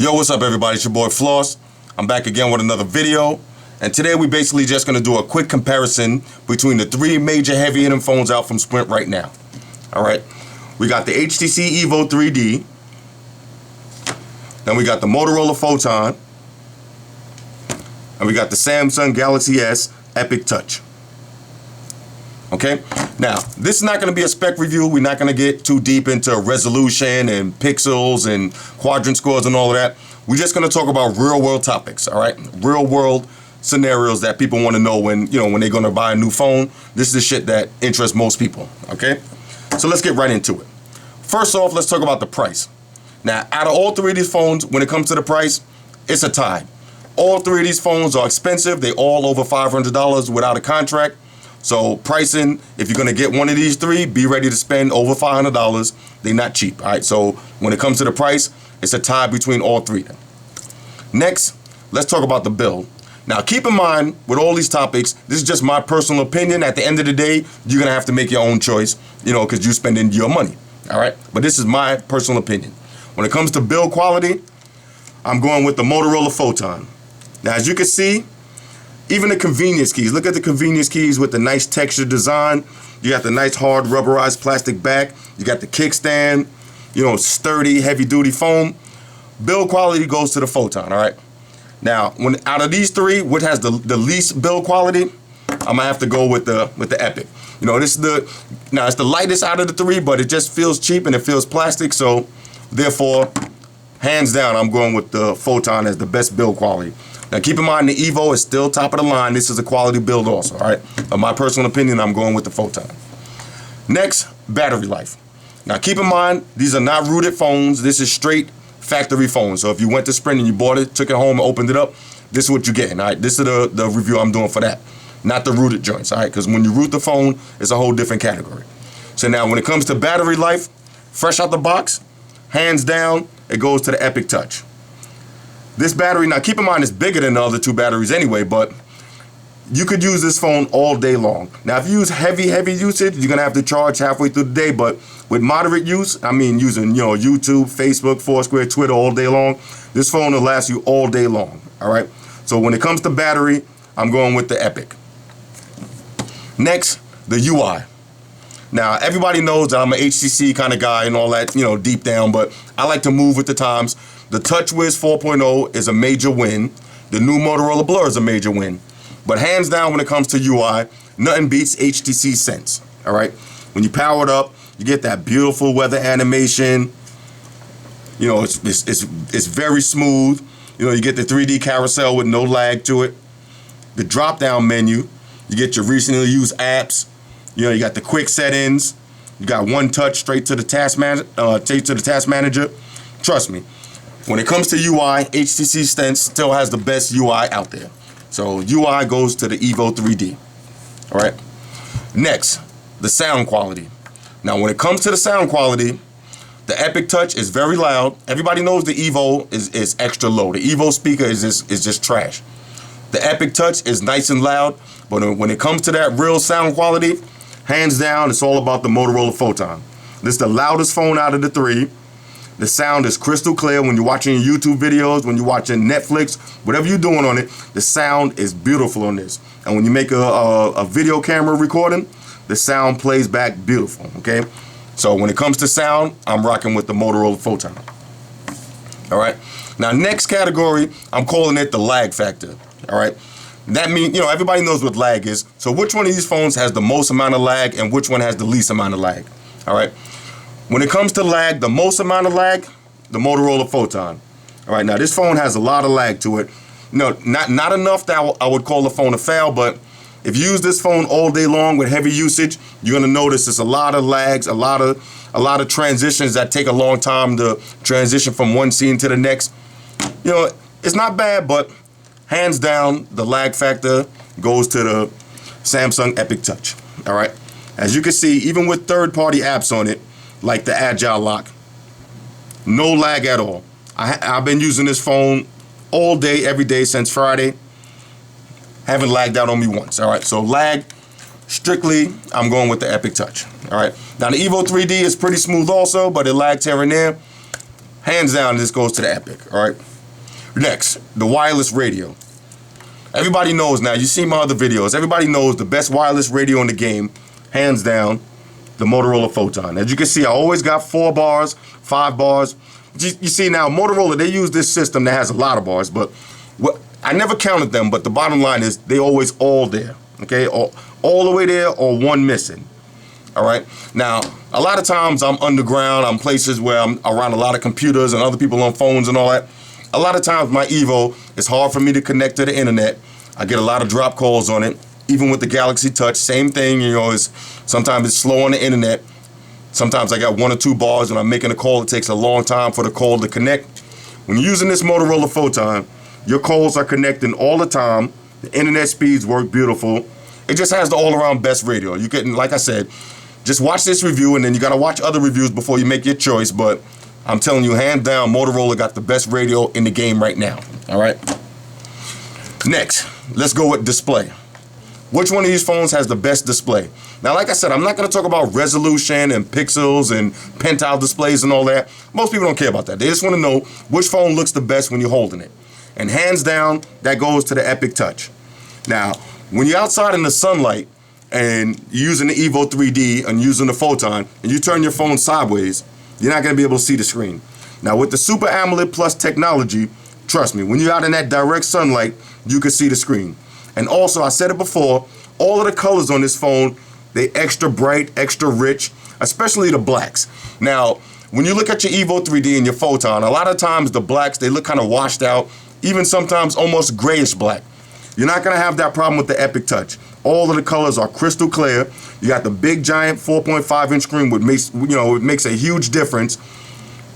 Yo, what's up everybody? It's your boy Floss. I'm back again with another video. And today we basically just going to do a quick comparison between the three major heavy hitting phones out from Sprint right now. Alright, we got the HTC Evo 3D. Then we got the Motorola Photon. And we got the Samsung Galaxy S Epic Touch. Okay, now this is not going to be a spec review. We're not going to get too deep into resolution and pixels and quadrant scores and all of that. We're just going to talk about real world topics, all right? Real world scenarios that people want to know when they're going to buy a new phone. This is the shit that interests most people, okay? So let's get right into it. First off, let's talk about the price. Now, out of all three of these phones, when it comes to the price, it's a tie. All three of these phones are expensive. They all over $500 without a contract. So pricing, if you're gonna get one of these three, be ready to spend over $500. They're not cheap, all right? So when it comes to the price, it's a tie between all three. Next, let's talk about the build. Now keep in mind, with all these topics, this is just my personal opinion. At the end of the day, you're gonna have to make your own choice, because you're spending your money, all right? But this is my personal opinion. When it comes to build quality, I'm going with the Motorola Photon. Now, as you can see, even the convenience keys, look at the convenience keys with the nice texture design. You got the nice hard rubberized plastic back. You got the kickstand, sturdy, heavy duty foam. Build quality goes to the Photon, all right? Now, out of these three, what has the least build quality? I'm gonna have to go with the Epic. It's the lightest out of the three, but it just feels cheap and it feels plastic. So therefore, hands down, I'm going with the Photon as the best build quality. Now keep in mind the Evo is still top of the line. This is a quality build also, all right? But my personal opinion, I'm going with the Photon. Next, battery life. Now keep in mind, these are not rooted phones. This is straight factory phones. So if you went to Sprint and you bought it, took it home and opened it up, this is what you're getting, all right? This is the review I'm doing for that, not the rooted joints, all right? Because when you root the phone, it's a whole different category. So now when it comes to battery life, fresh out the box, hands down, it goes to the Epic Touch. This battery, now keep in mind it's bigger than the other two batteries anyway, but you could use this phone all day long. Now if you use heavy usage, you're gonna have to charge halfway through the day, but with moderate use, I mean using YouTube, Facebook, Foursquare, Twitter all day long, this phone will last you all day long, all right? So when it comes to battery, I'm going with the Epic. Next, the UI. Now, everybody knows that I'm an HTC kind of guy and all that, deep down, but I like to move with the times. The TouchWiz 4.0 is a major win. The new Motorola Blur is a major win. But hands down, when it comes to UI, nothing beats HTC Sense, all right? When you power it up, you get that beautiful weather animation. It's very smooth. You get the 3D carousel with no lag to it. The drop-down menu, you get your recently used apps. You got the quick settings. You got one touch straight to the task manager. Trust me, when it comes to UI, HTC Sense still has the best UI out there. So UI goes to the Evo 3D. All right. Next, the sound quality. Now, when it comes to the sound quality, the Epic Touch is very loud. Everybody knows the Evo is extra low. The Evo speaker is just trash. The Epic Touch is nice and loud, but when it comes to that real sound quality, hands down, it's all about the Motorola Photon. This is the loudest phone out of the three. The sound is crystal clear when you're watching YouTube videos, when you're watching Netflix, whatever you're doing on it, the sound is beautiful on this. And when you make a video camera recording, the sound plays back beautiful, okay? So when it comes to sound, I'm rocking with the Motorola Photon. All right? Now, next category, I'm calling it the lag factor, all right? That means, everybody knows what lag is. So which one of these phones has the most amount of lag and which one has the least amount of lag? All right. When it comes to lag, the most amount of lag, the Motorola Photon. All right. Now this phone has a lot of lag to it. Not enough that I would call the phone a fail, but if you use this phone all day long with heavy usage, you're gonna notice there's a lot of lags, a lot of transitions that take a long time to transition from one scene to the next. It's not bad, but hands down, the lag factor goes to the Samsung Epic Touch, all right? As you can see, even with third-party apps on it, like the Agile Lock, no lag at all. I've been using this phone all day, every day since Friday. Haven't lagged out on me once, all right? So lag, strictly, I'm going with the Epic Touch, all right? Now, the Evo 3D is pretty smooth also, but it lags here and there. hands down, this goes to the Epic, all right? Next, the wireless radio. Everybody knows now, you see my other videos, everybody knows the best wireless radio in the game, hands down, the Motorola Photon. As you can see, I always got 4 bars, 5 bars. You see now, Motorola, they use this system that has a lot of bars, but I never counted them, but the bottom line is they always all there, okay? All the way there or one missing, all right? Now, a lot of times I'm underground, I'm places where I'm around a lot of computers and other people on phones and all that. A lot of times my Evo, it's hard for me to connect to the internet. I get a lot of drop calls on it. Even with the Galaxy Touch, same thing, you know, sometimes it's slow on the internet. Sometimes I got 1 or 2 bars when I'm making a call, it takes a long time for the call to connect. When you're using this Motorola Photon, your calls are connecting all the time. The internet speeds work beautiful. It just has the all-around best radio. You can, like I said, just watch this review and then you gotta watch other reviews before you make your choice, but I'm telling you, hands down, Motorola got the best radio in the game right now, all right? Next, let's go with display. Which one of these phones has the best display? Now, like I said, I'm not going to talk about resolution and pixels and pentile displays and all that. Most people don't care about that. They just want to know which phone looks the best when you're holding it. And hands down, that goes to the Epic Touch. Now, when you're outside in the sunlight and you're using the Evo 3D and using the Photon and you turn your phone sideways, you're not going to be able to see the screen. Now, with the Super AMOLED Plus technology, trust me, when you're out in that direct sunlight, you can see the screen. And also, I said it before, all of the colors on this phone, they extra bright, extra rich, especially the blacks. Now, when you look at your Evo 3D and your Photon, a lot of times the blacks, they look kind of washed out, even sometimes almost grayish black. You're not gonna have that problem with the Epic Touch. All of the colors are crystal clear. You got the big giant 4.5-inch screen, which makes, it makes a huge difference.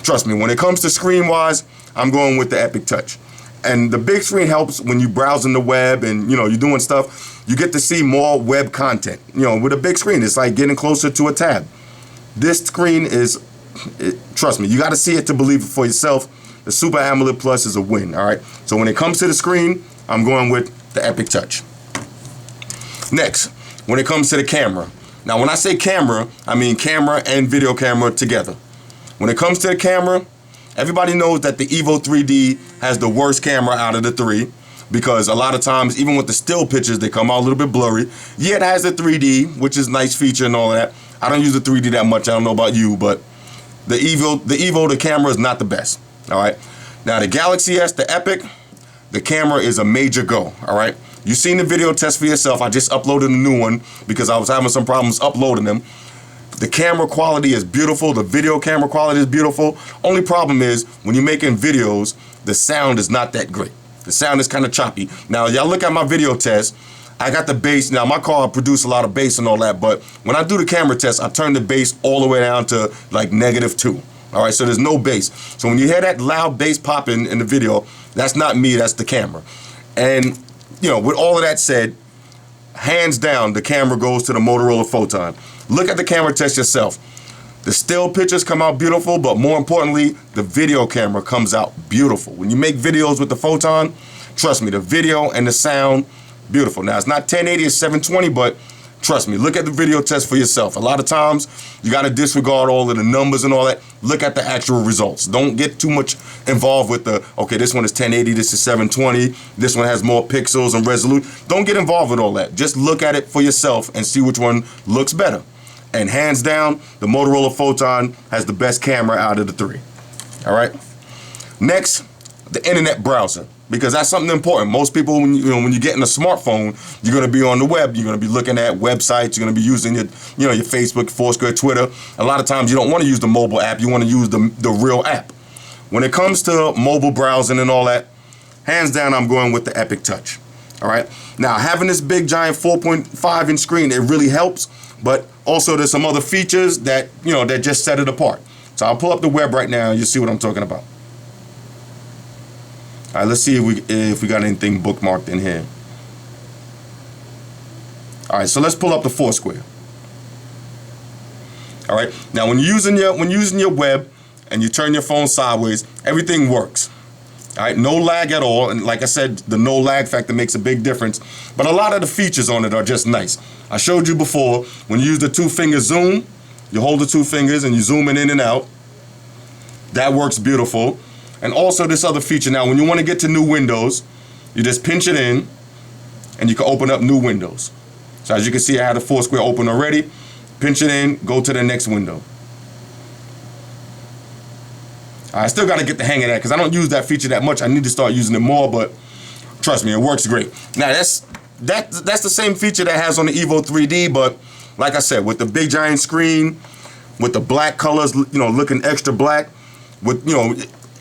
Trust me, when it comes to screen-wise, I'm going with the Epic Touch. And the big screen helps when you browsing the web and you're doing stuff. You get to see more web content. With a big screen, it's like getting closer to a tab. This screen is, trust me, you got to see it to believe it for yourself. The Super AMOLED Plus is a win. All right. So when it comes to the screen, I'm going with the Epic Touch. Next, when it comes to the camera. Now, when I say camera, I mean camera and video camera together. When it comes to the camera, everybody knows that the Evo 3D has the worst camera out of the 3 because a lot of times, even with the still pictures, they come out a little bit blurry. Yeah, it has the 3D, which is a nice feature and all that. I don't use the 3D that much. I don't know about you, but the Evo, the camera is not the best. All right. Now, the Galaxy S, the Epic, the camera is a major go. All right. You've seen the video test for yourself. I just uploaded a new one because I was having some problems uploading them. The camera quality is beautiful. The video camera quality is beautiful. Only problem is when you're making videos, the sound is not that great. The sound is kind of choppy. Now, y'all look at my video test. I got the bass. Now, my car produces a lot of bass and all that, but when I do the camera test, I turn the bass all the way down to like -2. All right, so there's no bass. So when you hear that loud bass popping in the video, that's not me, that's the camera. And, with all of that said, hands down, the camera goes to the Motorola Photon. Look at the camera test yourself. The still pictures come out beautiful, but more importantly, the video camera comes out beautiful. When you make videos with the Photon, trust me, the video and the sound, beautiful. Now, it's not 1080, it's 720, but trust me, look at the video test for yourself. A lot of times, you got to disregard all of the numbers and all that. Look at the actual results. Don't get too much involved with okay, this one is 1080, this is 720, this one has more pixels and resolution. Don't get involved with all that. Just look at it for yourself and see which one looks better. And hands down, the Motorola Photon has the best camera out of the 3. All right. Next, the internet browser, because that's something important. Most people, when you get in a smartphone, you're going to be on the web. You're going to be looking at websites. You're going to be using your Facebook, Foursquare, Twitter. A lot of times, you don't want to use the mobile app. You want to use the real app. When it comes to mobile browsing and all that, hands down, I'm going with the Epic Touch. All right. Now, having this big giant 4.5-inch screen, it really helps. But also, there's some other features that that just set it apart. So I'll pull up the web right now, and you'll see what I'm talking about. All right, let's see if we got anything bookmarked in here. All right, so let's pull up the Foursquare. All right, now when you're using your web and you turn your phone sideways, everything works. All right, no lag at all, and like I said, the no lag factor makes a big difference. But a lot of the features on it are just nice. I showed you before, when you use the 2-finger zoom, you hold the 2 fingers and you zoom in and out. That works beautiful. And also this other feature. Now, when you want to get to new windows, you just pinch it in, and you can open up new windows. So as you can see, I had a Foursquare open already. Pinch it in, go to the next window. I still got to get the hang of that because I don't use that feature that much. I need to start using it more, but trust me, it works great. Now, that's the same feature that has on the Evo 3D, but like I said, with the big giant screen, with the black colors, you know, looking extra black, with, you know,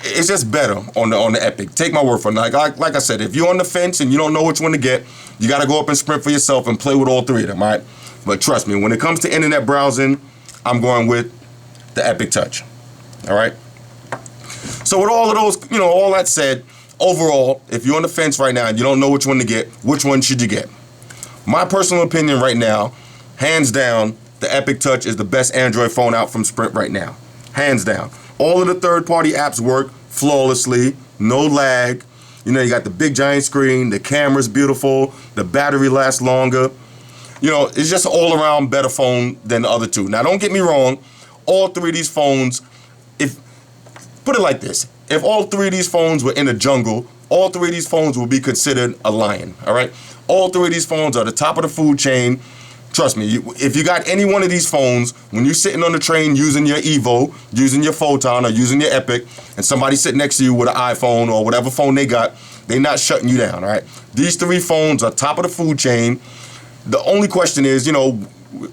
it's just better on the Epic. Take my word for it. Like I said, if you're on the fence and you don't know which one to get, you got to go up and sprint for yourself and play with all three of them, all right? But trust me, when it comes to internet browsing, I'm going with the Epic Touch, all right? So with all of those, you know, all that said, overall, if you're on the fence right now and you don't know which one to get, which one should you get? My personal opinion right now, hands down, the Epic Touch is the best Android phone out from Sprint right now. Hands down. All of the third-party apps work flawlessly, no lag. You know, you got the big giant screen, the camera's beautiful, the battery lasts longer. You know, it's just an all-around better phone than the other two. Now, don't get me wrong, all three of these phones, put it like this, if all three of these phones were in a jungle, all three of these phones would be considered a lion, all right? All three of these phones are the top of the food chain. Trust me, if you got any one of these phones, when you're sitting on the train using your Evo, using your Photon, or using your Epic, and somebody sitting next to you with an iPhone or whatever phone they got, they're not shutting you down, all right? These three phones are top of the food chain. The only question is, you know,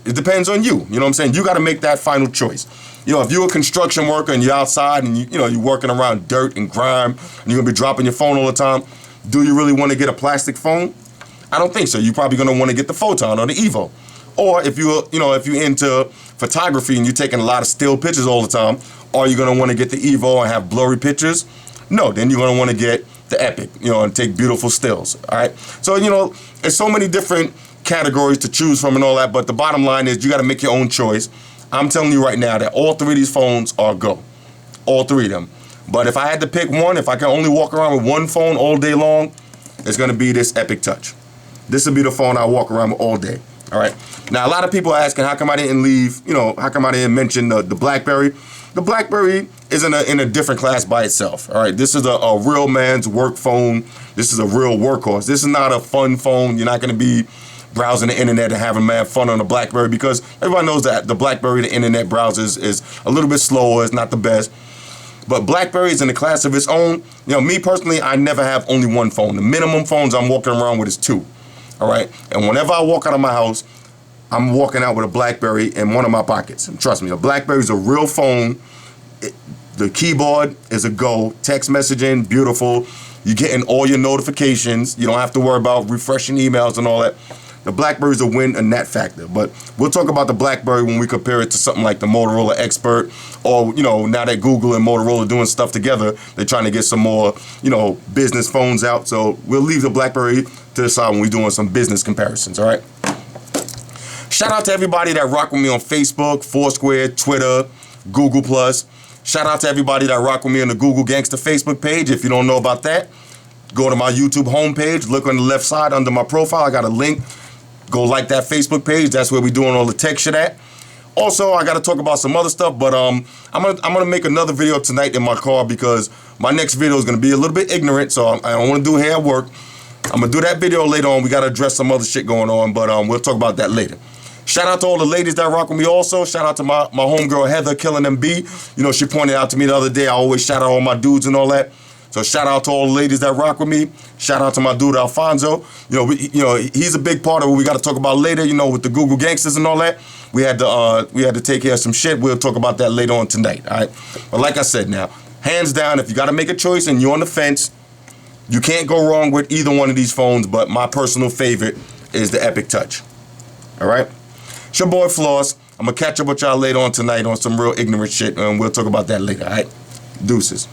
it depends on you. You know what I'm saying? You got to make that final choice. You know, if you're a construction worker and you're outside and you're working around dirt and grime and you're gonna be dropping your phone all the time, do you really want to get a plastic phone? I don't think so. You're probably gonna want to get the Photon or the Evo. Or if you're into photography and you're taking a lot of still pictures all the time, are you gonna want to get the Evo and have blurry pictures? No, then you're gonna want to get the Epic, you know, and take beautiful stills. All right. So, you know, there's so many different categories to choose from and all that, but the bottom line is you got to make your own choice. I'm telling you right now that all three of these phones are go. All three of them. But if I had to pick one, if I can only walk around with one phone all day long, it's going to be this Epic Touch. This will be the phone I walk around with all day. All right. Now, a lot of people are asking, how come I didn't how come I didn't mention the BlackBerry? The BlackBerry is in a different class by itself. All right. This is a real man's work phone. This is a real workhorse. This is not a fun phone. You're not going to be browsing the internet and having mad fun on the BlackBerry because everybody knows that the BlackBerry, the internet browser is a little bit slower. It's not the best. But BlackBerry is in a class of its own. You know, me personally, I never have only one phone. The minimum phones I'm walking around with is two. All right. And whenever I walk out of my house, I'm walking out with a BlackBerry in one of my pockets. And trust me, a BlackBerry is a real phone. The keyboard is a go. Text messaging, beautiful. You're getting all your notifications. You don't have to worry about refreshing emails and all that. The BlackBerry's a win in that factor. But we'll talk about the BlackBerry when we compare it to something like the Motorola Expert, or, you know, now that Google and Motorola are doing stuff together, they're trying to get some more, you know, business phones out. So we'll leave the BlackBerry to the side when we're doing some business comparisons, all right? Shout out to everybody that rock with me on Facebook, Foursquare, Twitter, Google+. Shout out to everybody that rock with me on the Google Gangster Facebook page. If you don't know about that, go to my YouTube homepage, look on the left side under my profile. I got a link. Go like that Facebook page. That's where we're doing all the tech shit at. Also, I got to talk about some other stuff, but I'm gonna make another video tonight in my car because my next video is gonna be a little bit ignorant, so I don't want to do hair work. I'm gonna do that video later on. We got to address some other shit going on, but we'll talk about that later. Shout out to all the ladies that rock with me also. Shout out to my homegirl Heather, Killing MB. You know, she pointed out to me the other day, I always shout out all my dudes and all that. So shout out to all the ladies that rock with me. Shout out to my dude Alfonso. You know, he's a big part of what we got to talk about later. You know, with the Google Gangsters and all that. We had to take care of some shit. We'll talk about that later on tonight. All right. But like I said, now, hands down, if you got to make a choice and you're on the fence, you can't go wrong with either one of these phones. But my personal favorite is the Epic Touch. All right. It's your boy Floss. I'm gonna catch up with y'all later on tonight on some real ignorant shit, and we'll talk about that later. All right. Deuces.